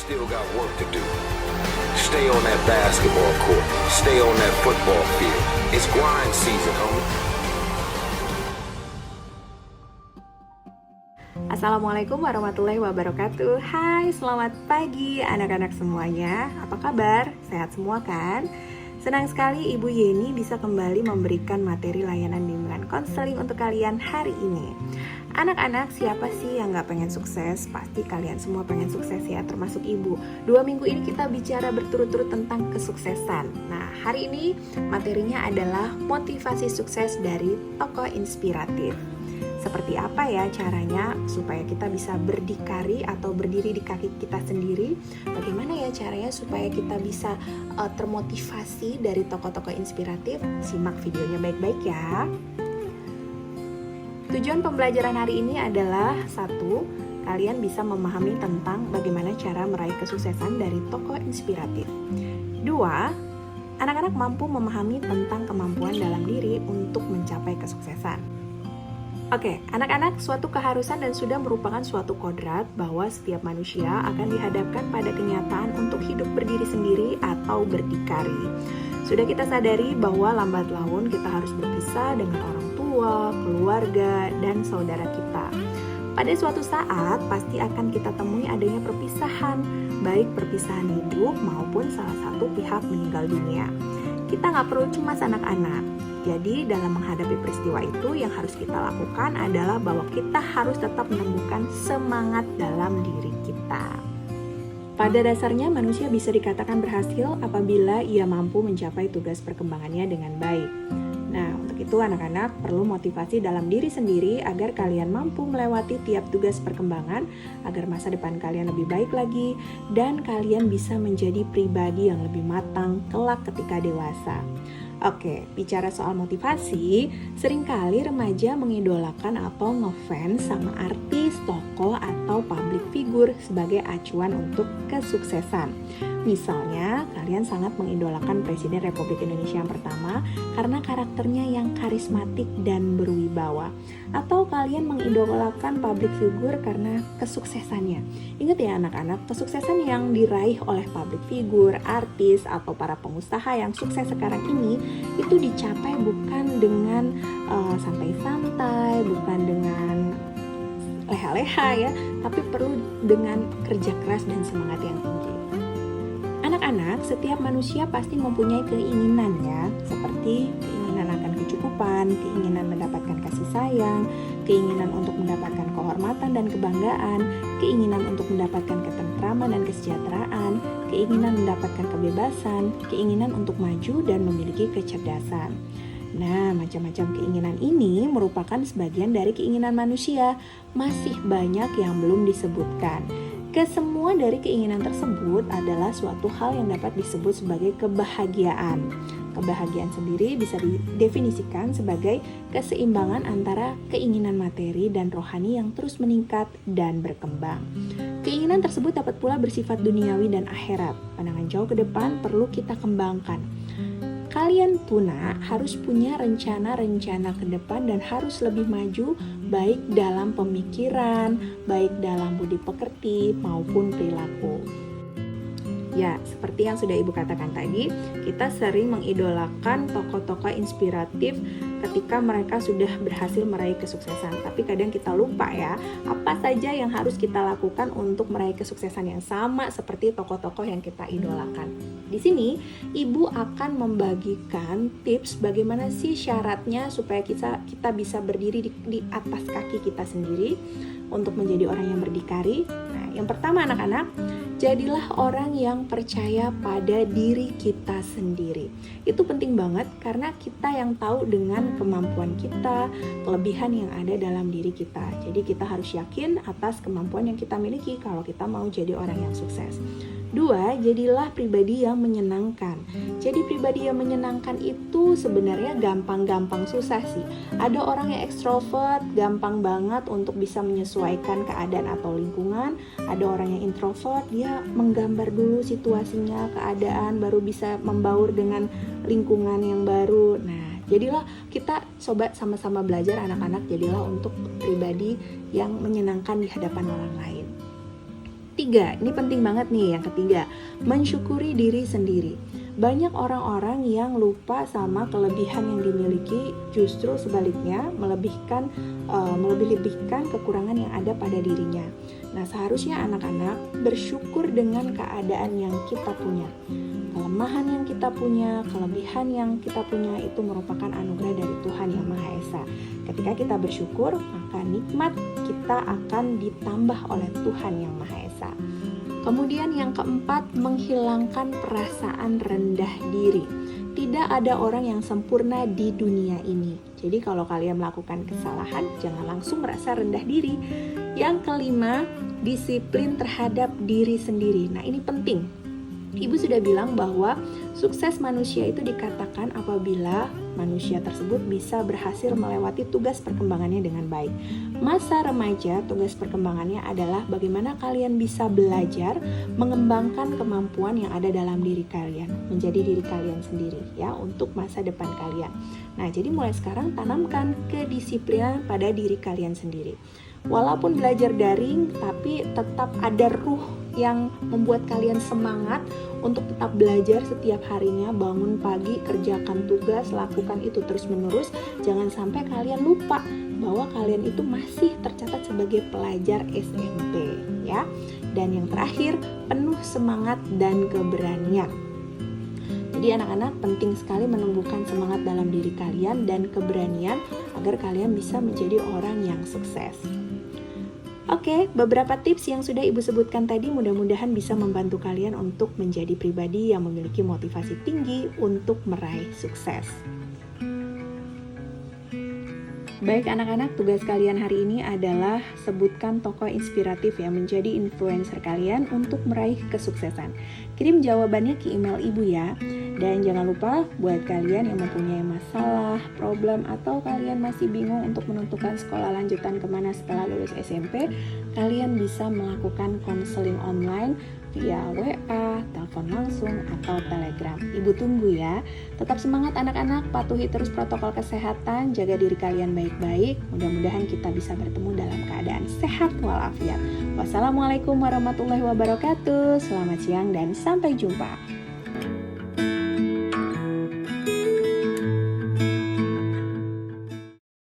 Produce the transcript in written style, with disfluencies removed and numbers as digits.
still got work to do. Stay on that basketball court. Stay on that football field. It's grind season, homie. Assalamualaikum warahmatullahi wabarakatuh. Hai, selamat pagi anak-anak semuanya. Apa kabar? Sehat semua kan? Senang sekali Ibu Yeni bisa kembali memberikan materi layanan bimbingan konseling untuk kalian hari ini. Anak-anak, siapa sih yang gak pengen sukses? Pasti kalian semua pengen sukses ya, termasuk Ibu. 2 minggu ini kita bicara berturut-turut tentang kesuksesan. Nah, hari ini materinya adalah motivasi sukses dari tokoh inspiratif. Seperti apa ya caranya supaya kita bisa berdikari atau berdiri di kaki kita sendiri? Bagaimana ya caranya supaya kita bisa termotivasi dari tokoh-tokoh inspiratif? Simak videonya baik-baik ya. Tujuan pembelajaran hari ini adalah 1. Kalian bisa memahami tentang bagaimana cara meraih kesuksesan dari tokoh inspiratif. 2. Anak-anak mampu memahami tentang kemampuan dalam diri untuk mencapai kesuksesan. Oke, anak-anak, suatu keharusan dan sudah merupakan suatu kodrat bahwa setiap manusia akan dihadapkan pada kenyataan untuk hidup berdiri sendiri atau berdikari. Sudah kita sadari bahwa lambat laun kita harus berpisah dengan orang tua, keluarga, dan saudara kita. Pada suatu saat pasti akan kita temui adanya perpisahan, baik perpisahan hidup maupun salah satu pihak meninggal dunia. Kita nggak perlu cemas anak-anak. Jadi dalam menghadapi peristiwa itu yang harus kita lakukan adalah bahwa kita harus tetap menemukan semangat dalam diri kita. Pada dasarnya manusia bisa dikatakan berhasil apabila ia mampu mencapai tugas perkembangannya dengan baik. Nah, untuk itu anak-anak perlu motivasi dalam diri sendiri agar kalian mampu melewati tiap tugas perkembangan, agar masa depan kalian lebih baik lagi, dan kalian bisa menjadi pribadi yang lebih matang kelak ketika dewasa. Oke, bicara soal motivasi, seringkali remaja mengidolakan atau ngefans sama artis, tokoh, atau public figure sebagai acuan untuk kesuksesan. Misalnya, kalian sangat mengidolakan Presiden Republik Indonesia yang pertama karena karakternya yang karismatik dan berwibawa. Atau kalian mengidolakan public figure karena kesuksesannya. Ingat ya anak-anak, kesuksesan yang diraih oleh public figure, artis, atau para pengusaha yang sukses sekarang ini itu dicapai bukan dengan santai-santai, bukan dengan leha-leha ya, tapi perlu dengan kerja keras dan semangat yang tinggi. Anak-anak, setiap manusia pasti mempunyai keinginan ya, seperti keinginan akan kecukupan, keinginan mendapatkan kasih sayang, keinginan untuk mendapatkan kehormatan dan kebanggaan, keinginan untuk mendapatkan ketentraman dan kesejahteraan, keinginan mendapatkan kebebasan, keinginan untuk maju dan memiliki kecerdasan. Nah, macam-macam keinginan ini merupakan sebagian dari keinginan manusia. Masih banyak yang belum disebutkan. Kesemua dari keinginan tersebut adalah suatu hal yang dapat disebut sebagai kebahagiaan. Kebahagiaan sendiri bisa didefinisikan sebagai keseimbangan antara keinginan materi dan rohani yang terus meningkat dan berkembang. Keinginan tersebut dapat pula bersifat duniawi dan akhirat. Pandangan jauh ke depan perlu kita kembangkan. Kalian tuna harus punya rencana-rencana ke depan dan harus lebih maju baik dalam pemikiran, baik dalam budi pekerti maupun perilaku. Ya, seperti yang sudah Ibu katakan tadi, kita sering mengidolakan tokoh-tokoh inspiratif ketika mereka sudah berhasil meraih kesuksesan. Tapi kadang kita lupa ya, apa saja yang harus kita lakukan untuk meraih kesuksesan yang sama seperti tokoh-tokoh yang kita idolakan. Di sini, Ibu akan membagikan tips bagaimana sih syaratnya supaya kita bisa berdiri di atas kaki kita sendiri untuk menjadi orang yang berdikari. Nah, yang pertama anak-anak, jadilah orang yang percaya pada diri kita sendiri. Itu penting banget karena kita yang tahu dengan kemampuan kita, kelebihan yang ada dalam diri kita. Jadi kita harus yakin atas kemampuan yang kita miliki kalau kita mau jadi orang yang sukses. 2, jadilah pribadi yang menyenangkan. Jadi pribadi yang menyenangkan itu sebenarnya gampang-gampang susah sih. Ada orang yang ekstrovert, gampang banget untuk bisa menyesuaikan keadaan atau lingkungan. Ada orang yang introvert, dia menggambar dulu situasinya, keadaan, baru bisa membaur dengan lingkungan yang baru. Nah, jadilah kita coba sama-sama belajar anak-anak, jadilah untuk pribadi yang menyenangkan di hadapan orang lain. 3, ketiga, ini penting banget nih, yang ketiga, mensyukuri diri sendiri. Banyak orang-orang yang lupa sama kelebihan yang dimiliki, justru sebaliknya melebih-lebihkan kekurangan yang ada pada dirinya. Nah, seharusnya anak-anak bersyukur dengan keadaan yang kita punya. Kelemahan yang kita punya, kelebihan yang kita punya itu merupakan anugerah dari Tuhan Yang Maha Esa. Ketika kita bersyukur, maka nikmat kita akan ditambah oleh Tuhan Yang Maha Esa. Kemudian yang keempat, menghilangkan perasaan rendah diri. Tidak ada orang yang sempurna di dunia ini. Jadi kalau kalian melakukan kesalahan, jangan langsung merasa rendah diri. Yang kelima, disiplin terhadap diri sendiri. Nah, ini penting. Ibu sudah bilang bahwa sukses manusia itu dikatakan apabila manusia tersebut bisa berhasil melewati tugas perkembangannya dengan baik. Masa remaja, tugas perkembangannya adalah bagaimana kalian bisa belajar mengembangkan kemampuan yang ada dalam diri kalian, menjadi diri kalian sendiri ya, untuk masa depan kalian. Nah, jadi mulai sekarang tanamkan kedisiplinan pada diri kalian sendiri. Walaupun belajar daring, tapi tetap ada ruh yang membuat kalian semangat untuk tetap belajar setiap harinya. Bangun pagi, kerjakan tugas, lakukan itu terus-menerus. Jangan sampai kalian lupa bahwa kalian itu masih tercatat sebagai pelajar SMP ya. Dan yang terakhir, penuh semangat dan keberanian. Jadi anak-anak penting sekali menumbuhkan semangat dalam diri kalian dan keberanian agar kalian bisa menjadi orang yang sukses. Oke, beberapa tips yang sudah Ibu sebutkan tadi mudah-mudahan bisa membantu kalian untuk menjadi pribadi yang memiliki motivasi tinggi untuk meraih sukses. Baik anak-anak, tugas kalian hari ini adalah sebutkan tokoh inspiratif yang menjadi influencer kalian untuk meraih kesuksesan. Kirim jawabannya ke email Ibu ya. Dan jangan lupa buat kalian yang mempunyai masalah, problem, atau kalian masih bingung untuk menentukan sekolah lanjutan kemana setelah lulus SMP, kalian bisa melakukan konseling online via WA, telepon langsung, atau Telegram. Ibu tunggu ya. Tetap semangat anak-anak, patuhi terus protokol kesehatan, jaga diri kalian baik-baik. Mudah-mudahan kita bisa bertemu dalam keadaan sehat walafiat. Wassalamualaikum warahmatullahi wabarakatuh. Selamat siang dan sampai jumpa.